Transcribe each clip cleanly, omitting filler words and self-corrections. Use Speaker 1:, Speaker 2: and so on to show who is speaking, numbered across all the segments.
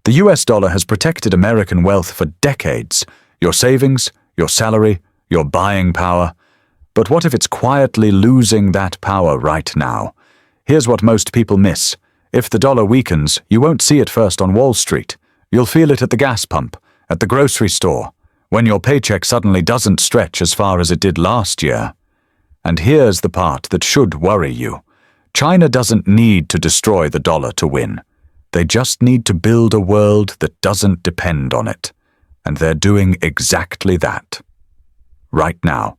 Speaker 1: The US dollar has protected American wealth for decades. Your savings, your salary, your buying power. But what if it's quietly losing that power right now? Here's what most people miss. If the dollar weakens, you won't see it first on Wall Street. You'll feel it at the gas pump, at the grocery store, when your paycheck suddenly doesn't stretch as far as it did last year. And here's the part that should worry you. China doesn't need to destroy the dollar to win. They just need to build a world that doesn't depend on it. And they're doing exactly that. Right now.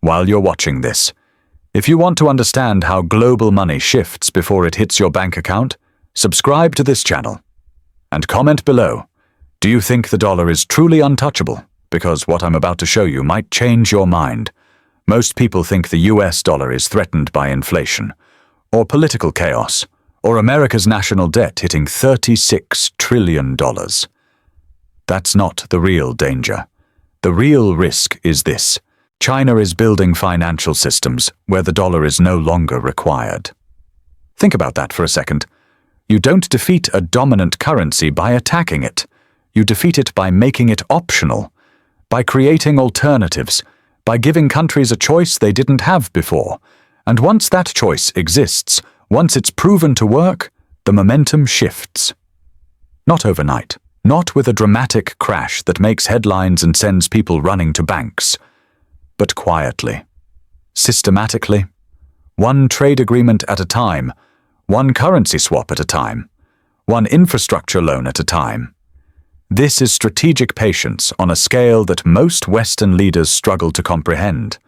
Speaker 1: While you're watching this, if you want to understand how global money shifts before it hits your bank account, subscribe to this channel. And comment below, do you think the dollar is truly untouchable? Because what I'm about to show you might change your mind. Most people think the US dollar is threatened by inflation, or political chaos, or America's national debt hitting $36 trillion. That's not the real danger. The real risk is this. China is building financial systems where the dollar is no longer required. Think about that for a second. You don't defeat a dominant currency by attacking it. You defeat it by making it optional, by creating alternatives, by giving countries a choice they didn't have before. And once that choice exists, once it's proven to work, the momentum shifts. Not overnight, not with a dramatic crash that makes headlines and sends people running to banks, but quietly, systematically, one trade agreement at a time, one currency swap at a time, one infrastructure loan at a time. This is strategic patience on a scale that most Western leaders struggle to comprehend.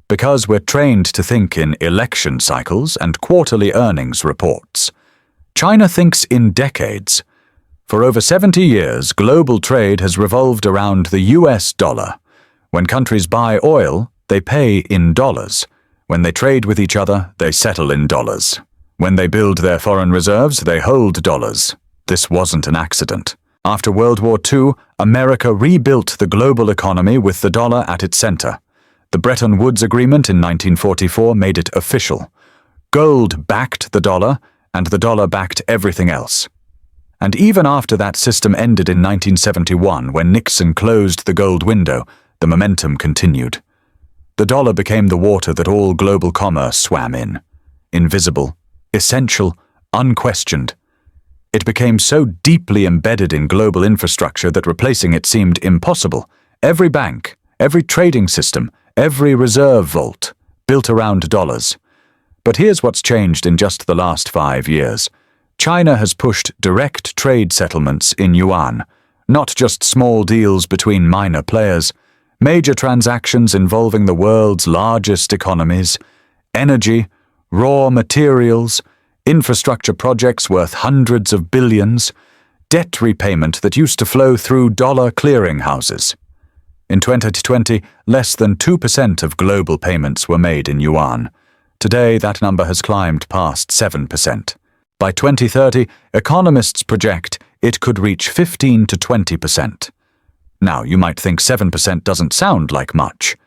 Speaker 1: Because we're trained to think in election cycles and quarterly earnings reports. China thinks in decades. For over 70 years, global trade has revolved around the US dollar. When countries buy oil, they pay in dollars. When they trade with each other, they settle in dollars. When they build their foreign reserves, they hold dollars. This wasn't an accident. After World War II, America rebuilt the global economy with the dollar at its center. The Bretton Woods Agreement in 1944 made it official. Gold backed the dollar, and the dollar backed everything else. And even after that system ended in 1971, when Nixon closed the gold window, the momentum continued. The dollar became the water that all global commerce swam in. Invisible, essential, unquestioned. It became so deeply embedded in global infrastructure that replacing it seemed impossible. Every bank, every trading system, every reserve vault, built around dollars. But here's what's changed in just the last 5 years. China has pushed direct trade settlements in yuan, not just small deals between minor players, major transactions involving the world's largest economies, energy, raw materials, infrastructure projects worth hundreds of billions, debt repayment that used to flow through dollar clearinghouses. In 2020, less than 2% of global payments were made in yuan. Today, that number has climbed past 7%. By 2030, economists project it could reach 15 to 20%. Now, you might think 7% doesn't sound like much,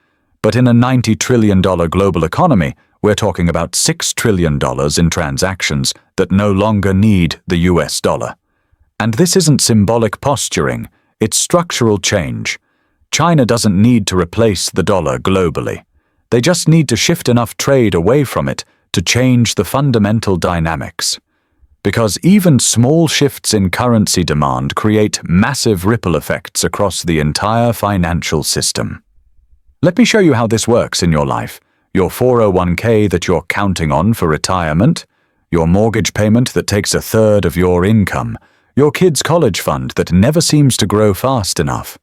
Speaker 1: but in a $90 trillion global economy, we're talking about $6 trillion in transactions that no longer need the US dollar. And this isn't symbolic posturing, it's structural change. China doesn't need to replace the dollar globally. They just need to shift enough trade away from it to change the fundamental dynamics. Because even small shifts in currency demand create massive ripple effects across the entire financial system. Let me show you how this works in your life. Your 401k that you're counting on for retirement, your mortgage payment that takes 1/3 of your income, your kid's college fund that never seems to grow fast enough.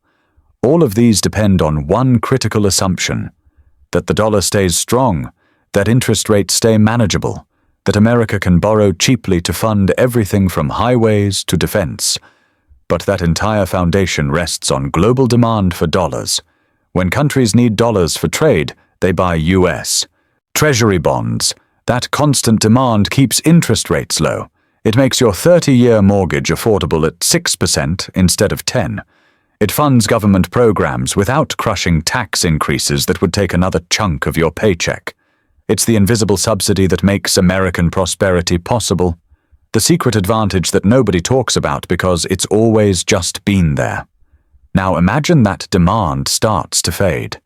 Speaker 1: All of these depend on one critical assumption: that the dollar stays strong, that interest rates stay manageable, that America can borrow cheaply to fund everything from highways to defense. But that entire foundation rests on global demand for dollars. When countries need dollars for trade, they buy US Treasury bonds. That constant demand keeps interest rates low. It makes your 30-year mortgage affordable at 6% instead of 10%. It funds government programs without crushing tax increases that would take another chunk of your paycheck. It's the invisible subsidy that makes American prosperity possible. The secret advantage that nobody talks about because it's always just been there. Now imagine that demand starts to fade.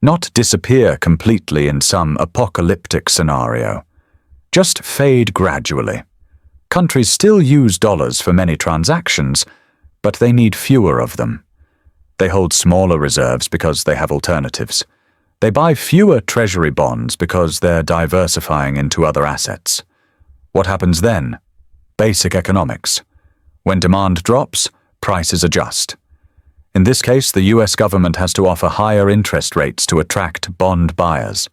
Speaker 1: Not disappear completely in some apocalyptic scenario. Just fade gradually. Countries still use dollars for many transactions, but they need fewer of them. They hold smaller reserves because they have alternatives. They buy fewer treasury bonds because they're diversifying into other assets. What happens then? Basic economics. When demand drops, prices adjust. In this case, the US government has to offer higher interest rates to attract bond buyers.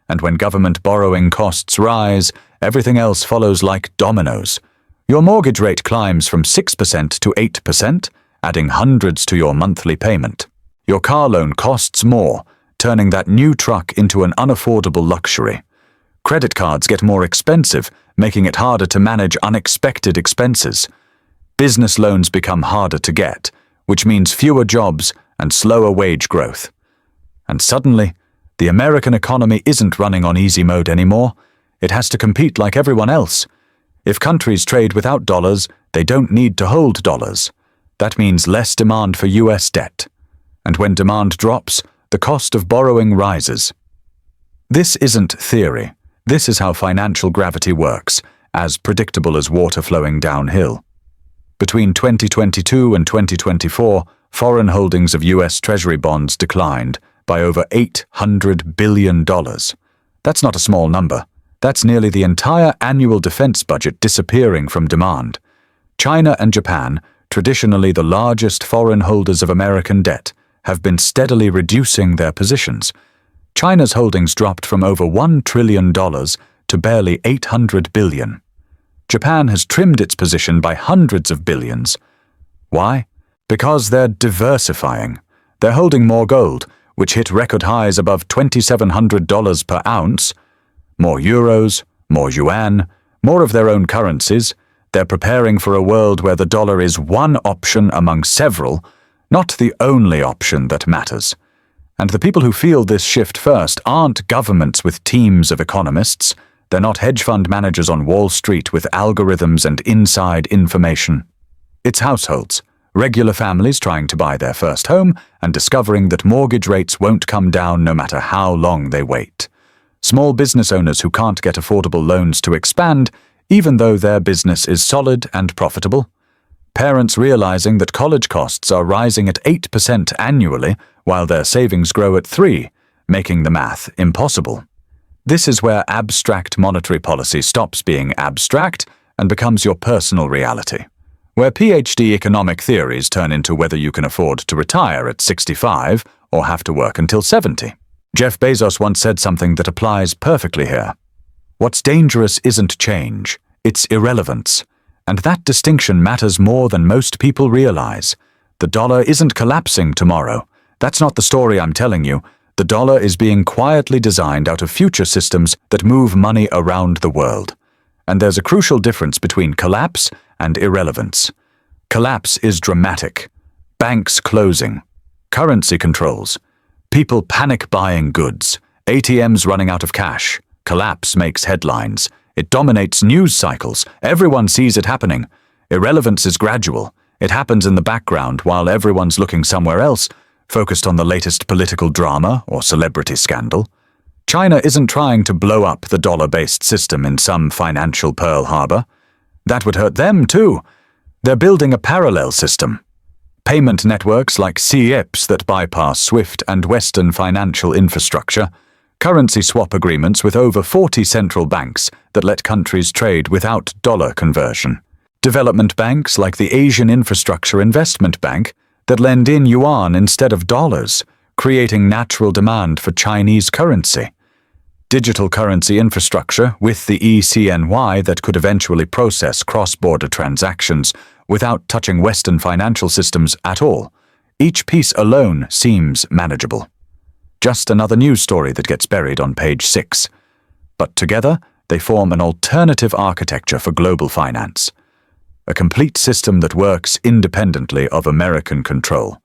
Speaker 1: And when government borrowing costs rise, everything else follows like dominoes. Your mortgage rate climbs from 6% to 8%, adding hundreds to your monthly payment. Your car loan costs more, turning that new truck into an unaffordable luxury. Credit cards get more expensive, making it harder to manage unexpected expenses. Business loans become harder to get, which means fewer jobs and slower wage growth. And suddenly, the American economy isn't running on easy mode anymore. It has to compete like everyone else. If countries trade without dollars, they don't need to hold dollars. That means less demand for US debt. And when demand drops, the cost of borrowing rises. This isn't theory. This is how financial gravity works, as predictable as water flowing downhill. Between 2022 and 2024, foreign holdings of US Treasury bonds declined by over $800 billion. That's not a small number. That's nearly the entire annual defense budget disappearing from demand. China and Japan, traditionally the largest foreign holders of American debt, have been steadily reducing their positions. China's holdings dropped from over $1 trillion to barely $800 billion. Japan has trimmed its position by hundreds of billions. Why? Because they're diversifying. They're holding more gold, which hit record highs above $2,700 per ounce, more euros, more yuan, more of their own currencies. They're preparing for a world where the dollar is one option among several, not the only option that matters. And the people who feel this shift first aren't governments with teams of economists. They're not hedge fund managers on Wall Street with algorithms and inside information. It's households, regular families trying to buy their first home and discovering that mortgage rates won't come down no matter how long they wait. Small business owners who can't get affordable loans to expand, even though their business is solid and profitable. Parents realizing that college costs are rising at 8% annually while their savings grow at 3%, making the math impossible. This is where abstract monetary policy stops being abstract and becomes your personal reality, where PhD economic theories turn into whether you can afford to retire at 65 or have to work until 70. Jeff Bezos once said something that applies perfectly here. What's dangerous isn't change, it's irrelevance. And that distinction matters more than most people realize. The dollar isn't collapsing tomorrow. That's not the story I'm telling you. The dollar is being quietly designed out of future systems that move money around the world. And there's a crucial difference between collapse and irrelevance. Collapse is dramatic. Banks closing. Currency controls. People panic buying goods. ATMs running out of cash. Collapse makes headlines. It dominates news cycles. Everyone sees it happening. Irrelevance is gradual. It happens in the background while everyone's looking somewhere else, focused on the latest political drama or celebrity scandal. China isn't trying to blow up the dollar-based system in some financial Pearl Harbor. That would hurt them too. They're building a parallel system. Payment networks like CIPS that bypass SWIFT and Western financial infrastructure. Currency swap agreements with over 40 central banks that let countries trade without dollar conversion. Development banks like the Asian Infrastructure Investment Bank that lend in yuan instead of dollars, creating natural demand for Chinese currency. Digital currency infrastructure with the eCNY that could eventually process cross-border transactions without touching Western financial systems at all. Each piece alone seems manageable. Just another news story that gets buried on page 6. But together, they form an alternative architecture for global finance. A complete system that works independently of American control.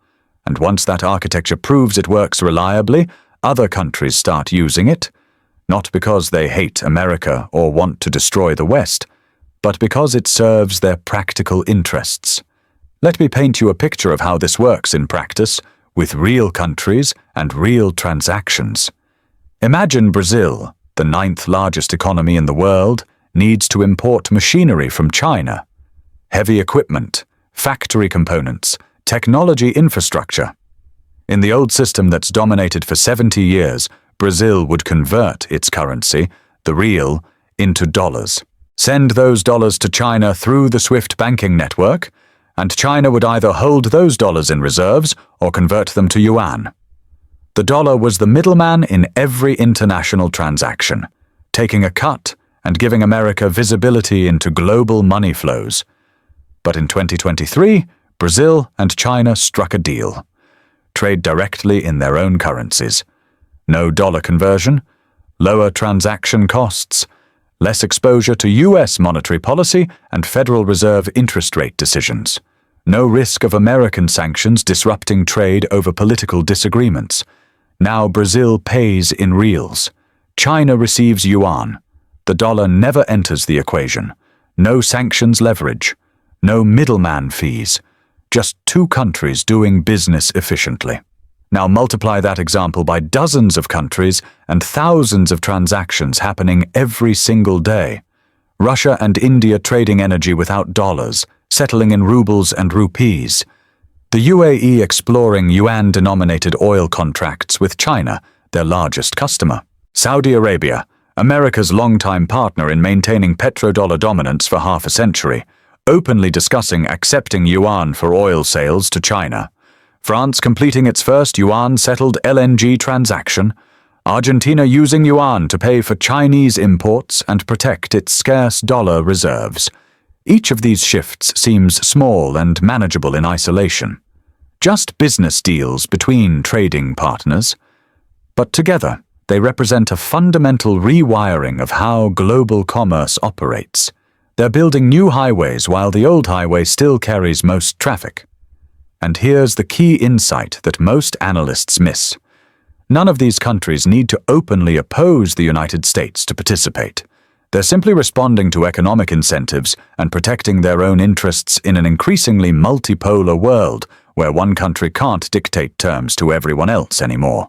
Speaker 1: And once that architecture proves it works reliably, other countries start using it, not because they hate America or want to destroy the West, but because it serves their practical interests. Let me paint you a picture of how this works in practice, with real countries and real transactions. Imagine Brazil, the 9th largest economy in the world, needs to import machinery from China. Heavy equipment, factory components, technology infrastructure. In the old system that's dominated for 70 years, Brazil would convert its currency, the real, into dollars. Send those dollars to China through the SWIFT banking network, and China would either hold those dollars in reserves or convert them to yuan. The dollar was the middleman in every international transaction, taking a cut and giving America visibility into global money flows. But in 2023, Brazil and China struck a deal. Trade directly in their own currencies. No dollar conversion, lower transaction costs, less exposure to US monetary policy and Federal Reserve interest rate decisions. No risk of American sanctions disrupting trade over political disagreements. Now Brazil pays in reals. China receives yuan. The dollar never enters the equation. No sanctions leverage. No middleman fees. Just two countries doing business efficiently. Now multiply that example by dozens of countries and thousands of transactions happening every single day. Russia and India trading energy without dollars, settling in rubles and rupees. The UAE exploring yuan-denominated oil contracts with China, their largest customer. Saudi Arabia, America's longtime partner in maintaining petrodollar dominance for half a century, openly discussing accepting yuan for oil sales to China. France completing its first yuan-settled LNG transaction. Argentina using yuan to pay for Chinese imports and protect its scarce dollar reserves. Each of these shifts seems small and manageable in isolation. Just business deals between trading partners. But together, they represent a fundamental rewiring of how global commerce operates. They're building new highways while the old highway still carries most traffic. And here's the key insight that most analysts miss. None of these countries need to openly oppose the United States to participate. They're simply responding to economic incentives and protecting their own interests in an increasingly multipolar world where one country can't dictate terms to everyone else anymore.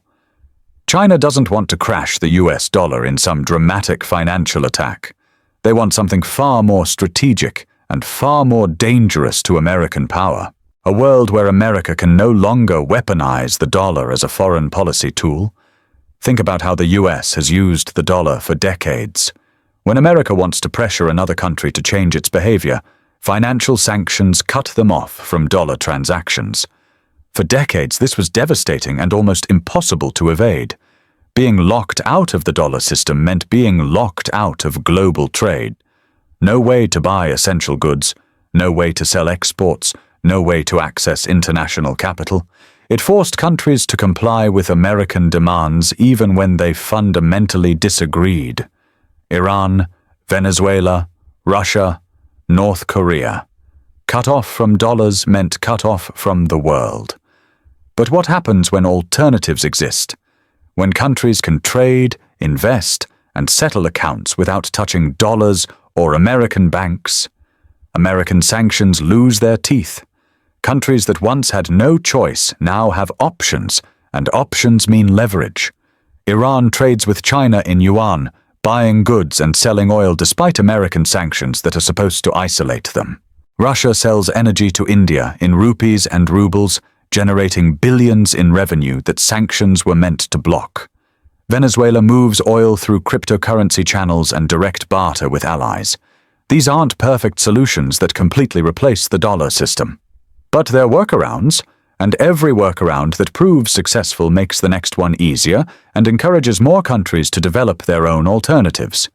Speaker 1: China doesn't want to crash the US dollar in some dramatic financial attack. They want something far more strategic and far more dangerous to American power. A world where America can no longer weaponize the dollar as a foreign policy tool. Think about how the US has used the dollar for decades. When America wants to pressure another country to change its behavior, financial sanctions cut them off from dollar transactions. For decades, this was devastating and almost impossible to evade. Being locked out of the dollar system meant being locked out of global trade. No way to buy essential goods, no way to sell exports, no way to access international capital. It forced countries to comply with American demands even when they fundamentally disagreed. Iran, Venezuela, Russia, North Korea. Cut off from dollars meant cut off from the world. But what happens when alternatives exist? When countries can trade, invest, and settle accounts without touching dollars or American banks? American sanctions lose their teeth. Countries that once had no choice now have options, and options mean leverage. Iran trades with China in yuan, buying goods and selling oil despite American sanctions that are supposed to isolate them. Russia sells energy to India in rupees and rubles, generating billions in revenue that sanctions were meant to block. Venezuela moves oil through cryptocurrency channels and direct barter with allies. These aren't perfect solutions that completely replace the dollar system. But they're workarounds, and every workaround that proves successful makes the next one easier and encourages more countries to develop their own alternatives.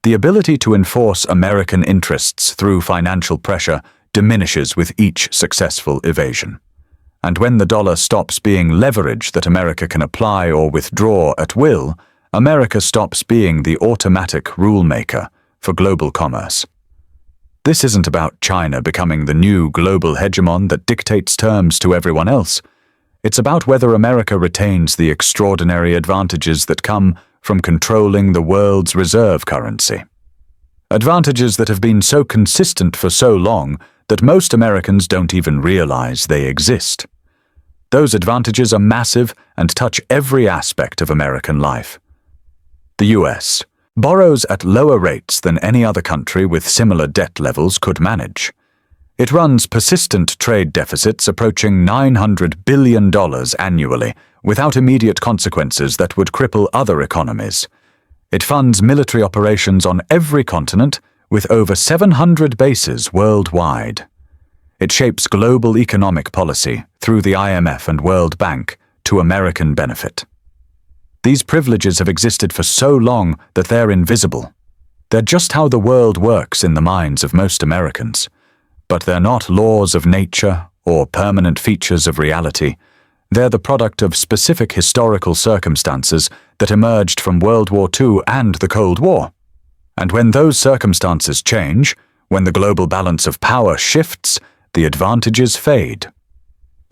Speaker 1: The ability to enforce American interests through financial pressure diminishes with each successful evasion. And when the dollar stops being leverage that America can apply or withdraw at will, America stops being the automatic rule-maker for global commerce. This isn't about China becoming the new global hegemon that dictates terms to everyone else. It's about whether America retains the extraordinary advantages that come from controlling the world's reserve currency. Advantages that have been so consistent for so long that most Americans don't even realize they exist. Those advantages are massive and touch every aspect of American life. The US borrows at lower rates than any other country with similar debt levels could manage. It runs persistent trade deficits approaching $900 billion annually without immediate consequences that would cripple other economies. It funds military operations on every continent with over 700 bases worldwide. It shapes global economic policy through the IMF and World Bank to American benefit. These privileges have existed for so long that they're invisible. They're just how the world works in the minds of most Americans. But they're not laws of nature or permanent features of reality. They're the product of specific historical circumstances that emerged from World War II and the Cold War. And when those circumstances change, when the global balance of power shifts, the advantages fade.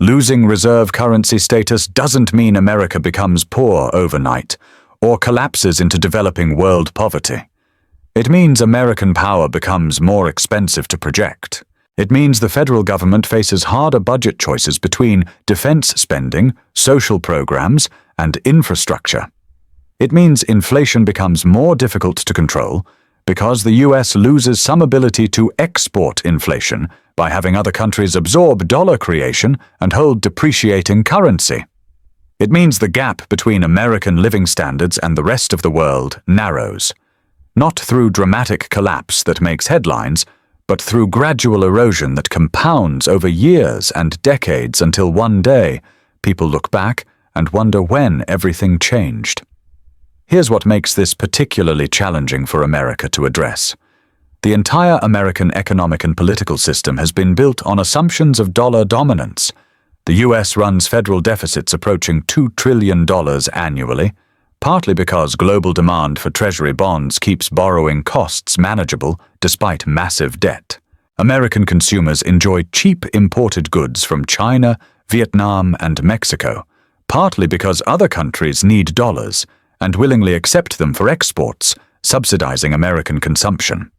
Speaker 1: Losing reserve currency status doesn't mean America becomes poor overnight or collapses into developing world poverty. It means American power becomes more expensive to project. It means the federal government faces harder budget choices between defense spending, social programs, and infrastructure. It means inflation becomes more difficult to control because the US loses some ability to export inflation by having other countries absorb dollar creation and hold depreciating currency. It means the gap between American living standards and the rest of the world narrows, not through dramatic collapse that makes headlines, but through gradual erosion that compounds over years and decades until one day people look back and wonder when everything changed. Here's what makes this particularly challenging for America to address. The entire American economic and political system has been built on assumptions of dollar dominance. The US runs federal deficits approaching $2 trillion annually, partly because global demand for Treasury bonds keeps borrowing costs manageable despite massive debt. American consumers enjoy cheap imported goods from China, Vietnam, and Mexico, partly because other countries need dollars and willingly accept them for exports, subsidizing American consumption.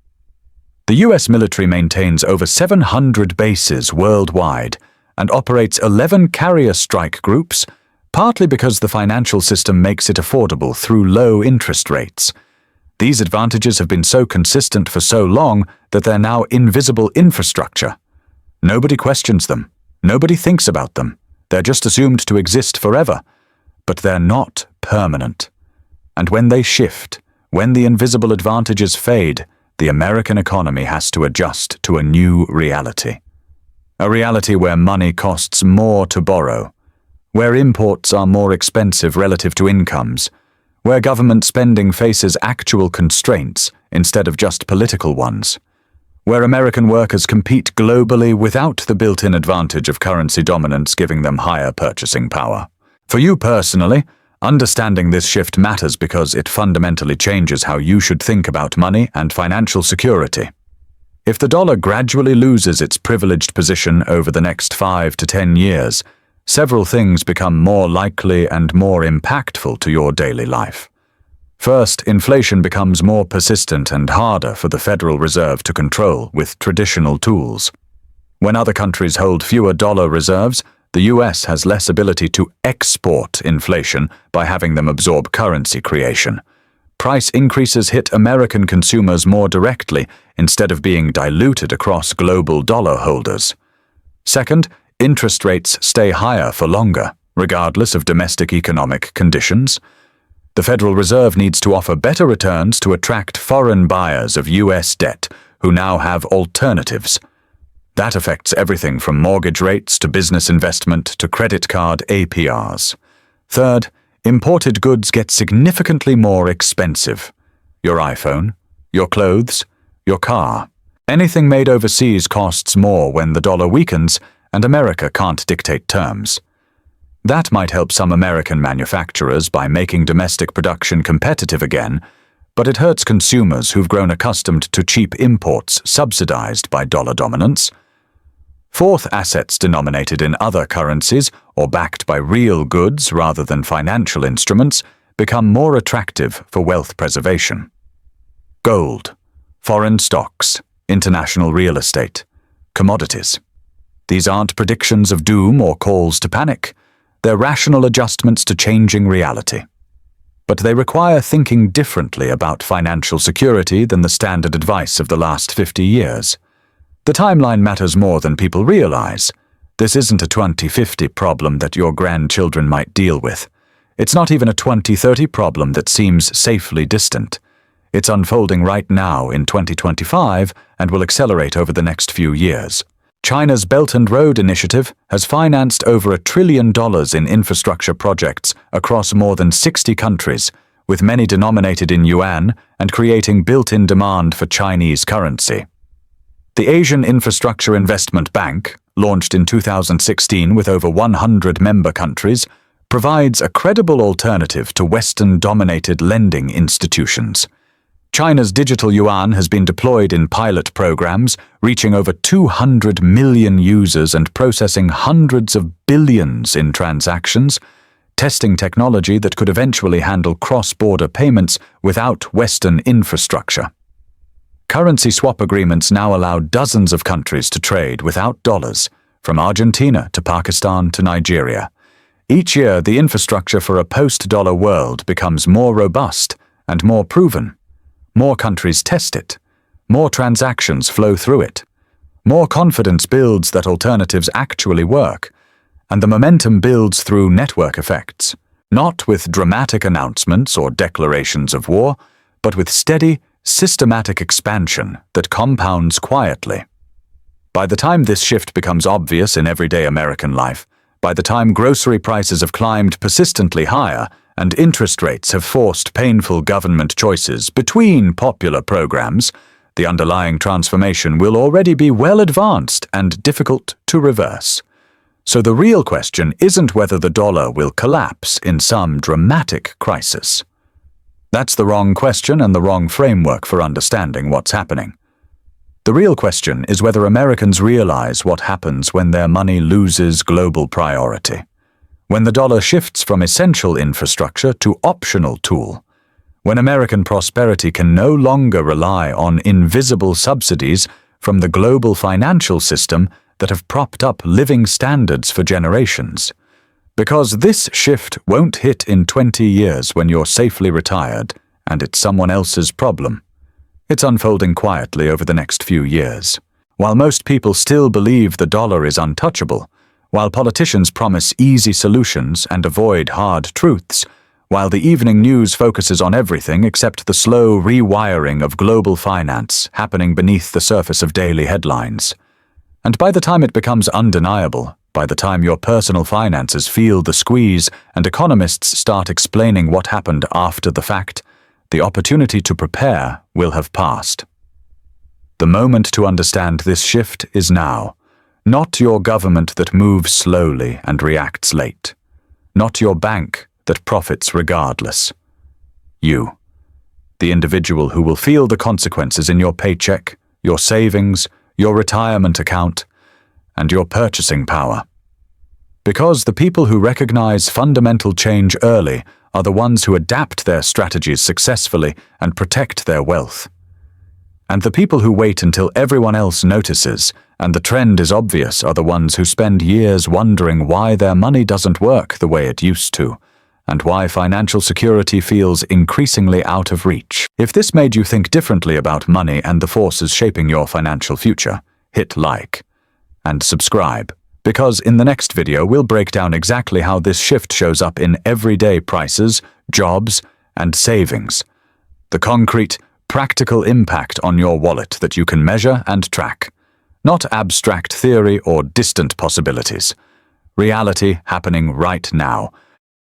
Speaker 1: The US military maintains over 700 bases worldwide and operates 11 carrier strike groups, partly because the financial system makes it affordable through low interest rates. These advantages have been so consistent for so long that they're now invisible infrastructure. Nobody questions them. Nobody thinks about them. They're just assumed to exist forever. But they're not permanent. And when they shift, when the invisible advantages fade, the American economy has to adjust to a new reality. A reality where money costs more to borrow, where imports are more expensive relative to incomes, where government spending faces actual constraints instead of just political ones, where American workers compete globally without the built-in advantage of currency dominance giving them higher purchasing power. For you personally, understanding this shift matters because it fundamentally changes how you should think about money and financial security. If the dollar gradually loses its privileged position over the next 5 to 10 years, several things become more likely and more impactful to your daily life. First, inflation becomes more persistent and harder for the Federal Reserve to control with traditional tools. When other countries hold fewer dollar reserves, the US has less ability to export inflation by having them absorb currency creation. Price increases hit American consumers more directly instead of being diluted across global dollar holders. Second, interest rates stay higher for longer, regardless of domestic economic conditions. The Federal Reserve needs to offer better returns to attract foreign buyers of US debt who now have alternatives. That affects everything from mortgage rates to business investment to credit card APRs. Third, imported goods get significantly more expensive. Your iPhone, your clothes, your car. Anything made overseas costs more when the dollar weakens and America can't dictate terms. That might help some American manufacturers by making domestic production competitive again, but it hurts consumers who've grown accustomed to cheap imports subsidized by dollar dominance. Fourth, assets denominated in other currencies or backed by real goods rather than financial instruments become more attractive for wealth preservation. Gold. Foreign stocks, international real estate, commodities. These aren't predictions of doom or calls to panic. They're rational adjustments to changing reality. But they require thinking differently about financial security than the standard advice of the last 50 years. The timeline matters more than people realize. This isn't a 2050 problem that your grandchildren might deal with. It's not even a 2030 problem that seems safely distant. It's unfolding right now in 2025 and will accelerate over the next few years. China's Belt and Road Initiative has financed over $1 trillion in infrastructure projects across more than 60 countries, with many denominated in yuan and creating built-in demand for Chinese currency. The Asian Infrastructure Investment Bank, launched in 2016 with over 100 member countries, provides a credible alternative to Western-dominated lending institutions. China's digital yuan has been deployed in pilot programs, reaching over 200 million users and processing hundreds of billions in transactions, testing technology that could eventually handle cross-border payments without Western infrastructure. Currency swap agreements now allow dozens of countries to trade without dollars, from Argentina to Pakistan to Nigeria. Each year, the infrastructure for a post-dollar world becomes more robust and more proven. More countries test it. More transactions flow through it. More confidence builds that alternatives actually work. And the momentum builds through network effects, not with dramatic announcements or declarations of war, but with steady, systematic expansion that compounds quietly. By the time this shift becomes obvious in everyday American life, by the time grocery prices have climbed persistently higher and interest rates have forced painful government choices between popular programs, the underlying transformation will already be well advanced and difficult to reverse. So the real question isn't whether the dollar will collapse in some dramatic crisis. That's the wrong question and the wrong framework for understanding what's happening. The real question is whether Americans realize what happens when their money loses global priority. When the dollar shifts from essential infrastructure to optional tool. When American prosperity can no longer rely on invisible subsidies from the global financial system that have propped up living standards for generations. Because this shift won't hit in 20 years when you're safely retired and it's someone else's problem. It's unfolding quietly over the next few years. While most people still believe the dollar is untouchable, while politicians promise easy solutions and avoid hard truths, while the evening news focuses on everything except the slow rewiring of global finance happening beneath the surface of daily headlines. And by the time it becomes undeniable, by the time your personal finances feel the squeeze and economists start explaining what happened after the fact, the opportunity to prepare will have passed. The moment to understand this shift is now. Not your government that moves slowly and reacts late. Not your bank that profits regardless. You, the individual who will feel the consequences in your paycheck, your savings, your retirement account, and your purchasing power. Because the people who recognize fundamental change early are the ones who adapt their strategies successfully and protect their wealth. And the people who wait until everyone else notices and the trend is obvious are the ones who spend years wondering why their money doesn't work the way it used to, and why financial security feels increasingly out of reach. If this made you think differently about money and the forces shaping your financial future, hit like and subscribe, because in the next video we'll break down exactly how this shift shows up in everyday prices, jobs, and savings. The concrete, practical impact on your wallet that you can measure and track. Not abstract theory or distant possibilities. Reality happening right now,